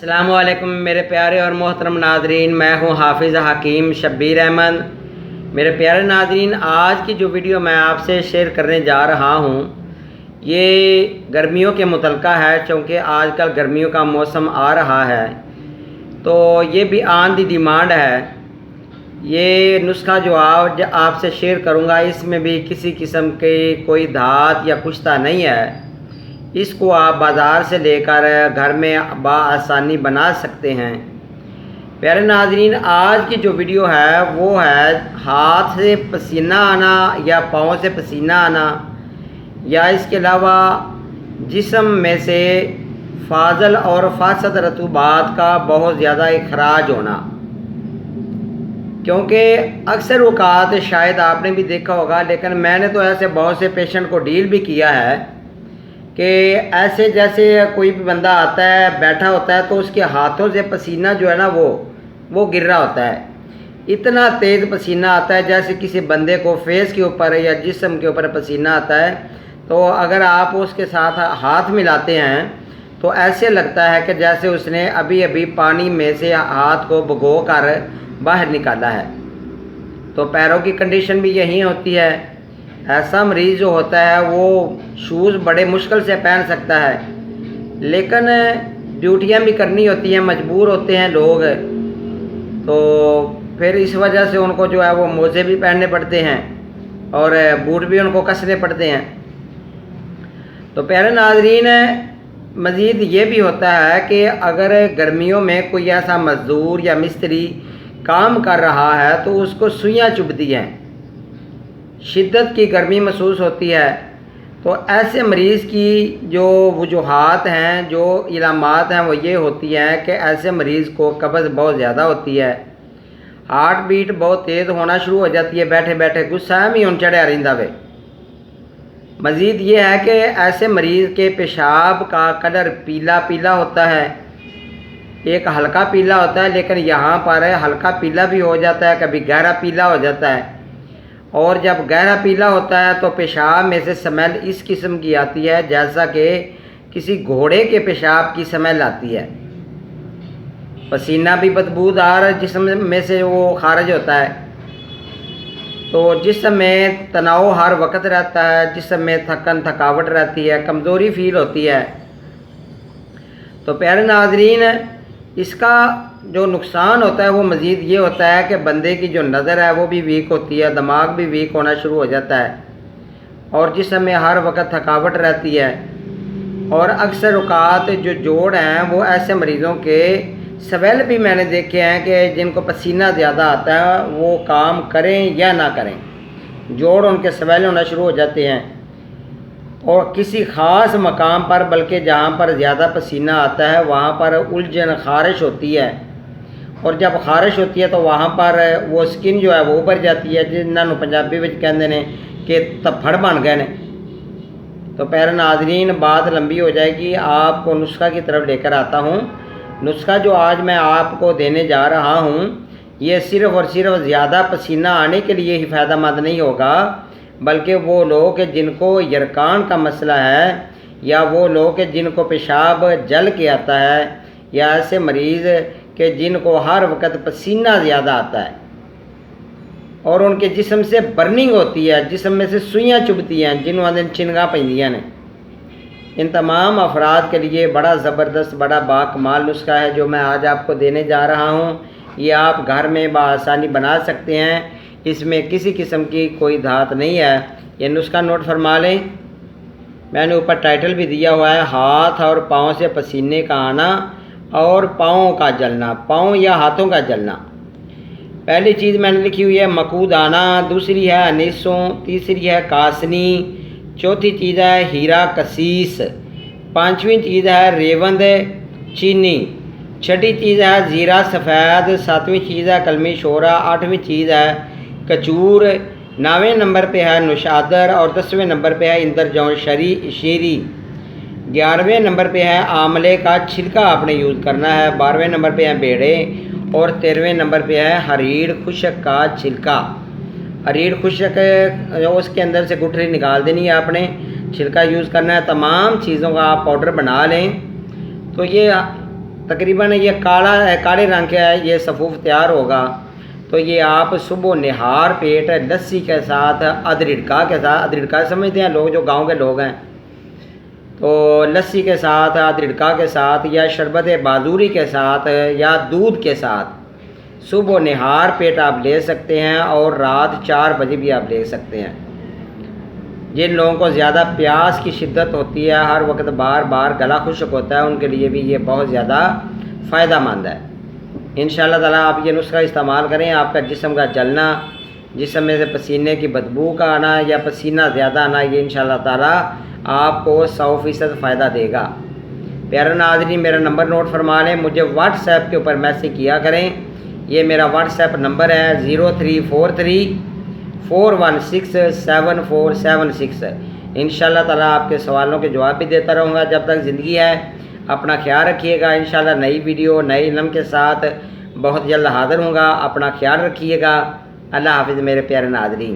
السلام علیکم میرے پیارے اور محترم ناظرین، میں ہوں حافظ حکیم شبیر احمد۔ میرے پیارے ناظرین، آج کی جو ویڈیو میں آپ سے شیئر کرنے جا رہا ہوں یہ گرمیوں کے متعلقہ ہے، چونکہ آج کل گرمیوں کا موسم آ رہا ہے تو یہ بھی آن دی ڈیمانڈ ہے۔ یہ نسخہ جو آج آپ سے شیئر کروں گا اس میں بھی کسی قسم کی کوئی دھات یا کشتہ نہیں ہے۔ اس کو آپ بازار سے لے کر گھر میں بآسانی بنا سکتے ہیں۔ پیارے ناظرین، آج کی جو ویڈیو ہے وہ ہے ہاتھ سے پسینہ آنا یا پاؤں سے پسینہ آنا، یا اس کے علاوہ جسم میں سے فاضل اور فاسد رطوبات کا بہت زیادہ اخراج ہونا۔ کیونکہ اکثر اوقات شاید آپ نے بھی دیکھا ہوگا، لیکن میں نے تو ایسے بہت سے پیشنٹ کو ڈیل بھی کیا ہے کہ ایسے جیسے کوئی بھی بندہ آتا ہے بیٹھا ہوتا ہے تو اس کے ہاتھوں سے پسینہ جو ہے نا وہ گر رہا ہوتا ہے۔ اتنا تیز پسینہ آتا ہے جیسے کسی بندے کو فیس کے اوپر یا جسم کے اوپر پسینہ آتا ہے، تو اگر آپ اس کے ساتھ ہاتھ ملاتے ہیں تو ایسے لگتا ہے کہ جیسے اس نے ابھی پانی میں سے ہاتھ کو بھگو کر باہر نکالا ہے۔ تو پیروں کی کنڈیشن بھی یہی ہوتی ہے۔ ایسا مریض جو ہوتا ہے وہ شوز بڑے مشکل سے پہن سکتا ہے، لیکن ڈیوٹیاں بھی کرنی ہوتی ہیں، مجبور ہوتے ہیں لوگ، تو پھر اس وجہ سے ان کو جو ہے وہ موزے بھی پہننے پڑتے ہیں اور بوٹ بھی ان کو کسنے پڑتے ہیں۔ تو پیارے ناظرین، مزید یہ بھی ہوتا ہے کہ اگر گرمیوں میں کوئی ایسا مزدور یا مستری کام کر رہا ہے تو اس کو سوئیاں چبھتی ہیں، شدت کی گرمی محسوس ہوتی ہے، تو ایسے مریض کی جو وجوہات ہیں، جو علامات ہیں وہ یہ ہوتی ہیں کہ ایسے مریض کو قبض بہت زیادہ ہوتی ہے، ہارٹ بیٹ بہت تیز ہونا شروع ہو جاتی ہے، بیٹھے بیٹھے غصہ بھی ان چڑھیا رہتا ہے۔ مزید یہ ہے کہ ایسے مریض کے پیشاب کا کلر پیلا پیلا ہوتا ہے، ایک ہلکا پیلا ہوتا ہے، لیکن یہاں پر ہلکا پیلا بھی ہو جاتا ہے، کبھی گہرا پیلا ہو جاتا ہے، اور جب گہرا پیلا ہوتا ہے تو پیشاب میں سے سمیل اس قسم کی آتی ہے جیسا کہ کسی گھوڑے کے پیشاب کی سمیل آتی ہے۔ پسینہ بھی بدبودار جسم میں سے وہ خارج ہوتا ہے، تو جسم میں تناؤ ہر وقت رہتا ہے، جسم میں تھکاوٹ رہتی ہے، کمزوری فیل ہوتی ہے۔ تو پیارے ناظرین، اس کا جو نقصان ہوتا ہے وہ مزید یہ ہوتا ہے کہ بندے کی جو نظر ہے وہ بھی ویک ہوتی ہے، دماغ بھی ویک ہونا شروع ہو جاتا ہے، اور جسم میں ہر وقت تھکاوٹ رہتی ہے، اور اکثر اوقات جو جوڑ ہیں وہ ایسے مریضوں کے سویل بھی میں نے دیکھے ہیں کہ جن کو پسینہ زیادہ آتا ہے وہ کام کریں یا نہ کریں، جوڑ ان کے سویل ہونا شروع ہو جاتے ہیں، اور کسی خاص مقام پر، بلکہ جہاں پر زیادہ پسینہ آتا ہے وہاں پر الجھن خارش ہوتی ہے، اور جب خارش ہوتی ہے تو وہاں پر وہ سکن جو ہے وہ ابھر جاتی ہے، جنہوں پنجابی میں کہتے ہیں کہ تپھڑ بن گئے نے۔ تو پیارے ناظرین، بات لمبی ہو جائے گی، آپ کو نسخہ کی طرف لے کر آتا ہوں۔ نسخہ جو آج میں آپ کو دینے جا رہا ہوں یہ صرف اور صرف زیادہ پسینہ آنے کے لیے ہی فائدہ مند نہیں ہوگا، بلکہ وہ لوگ جن کو یرقان کا مسئلہ ہے، یا وہ لوگ جن کو پیشاب جل کے آتا ہے، یا ایسے مریض کہ جن کو ہر وقت پسینہ زیادہ آتا ہے اور ان کے جسم سے برننگ ہوتی ہے، جسم میں سے سوئیاں چبھتی ہیں، جنہوں نے چنگاں پہندیاں نے، ان تمام افراد کے لیے بڑا زبردست، بڑا باکمال نسخہ ہے جو میں آج آپ کو دینے جا رہا ہوں۔ یہ آپ گھر میں بآسانی بنا سکتے ہیں، اس میں کسی قسم کی کوئی دھات نہیں ہے۔ یہ نسخہ نوٹ فرما لیں، میں نے اوپر ٹائٹل بھی دیا ہوا ہے، ہاتھ اور پاؤں سے پسینے کا آنا اور پاؤں کا جلنا، پاؤں یا ہاتھوں کا جلنا۔ پہلی چیز میں نے لکھی ہوئی ہے مقود آنا، دوسری ہے انیسوں، تیسری ہے کاسنی، چوتھی چیز ہے ہیرا کسیس، پانچویں چیز ہے ریوند چینی، چھٹی چیز ہے زیرہ سفید، ساتویں چیز ہے کلمی شورا، آٹھویں چیز ہے کچور، نویں نمبر پہ ہے نوشادر، اور 10ویں نمبر پہ ہے اندرجون شیری، 11ویں نمبر پہ ہے آملے کا چھلکا آپ نے یوز کرنا ہے، 12ویں نمبر پہ ہے بیڑے، اور 13ویں نمبر پہ ہے ہریڑ خشک کا چھلکا۔ ہریڑ خشک اس کے اندر سے گٹھلی نکال دینی ہے آپ نے، چھلکا یوز کرنا ہے۔ تمام چیزوں کا آپ پاؤڈر بنا لیں۔ تو یہ تقریباً یہ کالے رنگ کا ہے، یہ صفوف تیار ہوگا تو یہ آپ صبح نہار پیٹ لسی کے ساتھ ادرکا کے ساتھ، ادرکا سمجھتے ہیں لوگ جو گاؤں کے لوگ ہیں، تو لسی کے ساتھ ادرکا کے ساتھ یا شربت بازوری کے ساتھ یا دودھ کے ساتھ صبح نہار پیٹ آپ لے سکتے ہیں، اور رات 4 بجے بھی آپ لے سکتے ہیں۔ جن لوگوں کو زیادہ پیاس کی شدت ہوتی ہے، ہر وقت بار بار گلا خشک ہوتا ہے، ان کے لیے بھی یہ بہت زیادہ فائدہ مند ہے۔ انشاءاللہ تعالیٰ آپ یہ نسخہ استعمال کریں، آپ کا جسم کا جلنا، جسم میں سے پسینے کی بدبو کا آنا یا پسینہ زیادہ آنا، یہ انشاءاللہ تعالیٰ آپ کو 100% فائدہ دے گا۔ پیارے ناظرین، میرا نمبر نوٹ فرما لیں، مجھے واٹس ایپ کے اوپر میسج کیا کریں۔ یہ میرا واٹس ایپ نمبر ہے 0343 416 7476۔ انشاءاللہ تعالیٰ آپ کے سوالوں کے جواب بھی دیتا رہوں گا جب تک زندگی ہے۔ اپنا خیال رکھیے گا، انشاءاللہ نئی ویڈیو نئے علم کے ساتھ بہت جلد حاضر ہوں گا۔ اپنا خیال رکھیے گا۔ اللہ حافظ میرے پیارے ناظرین۔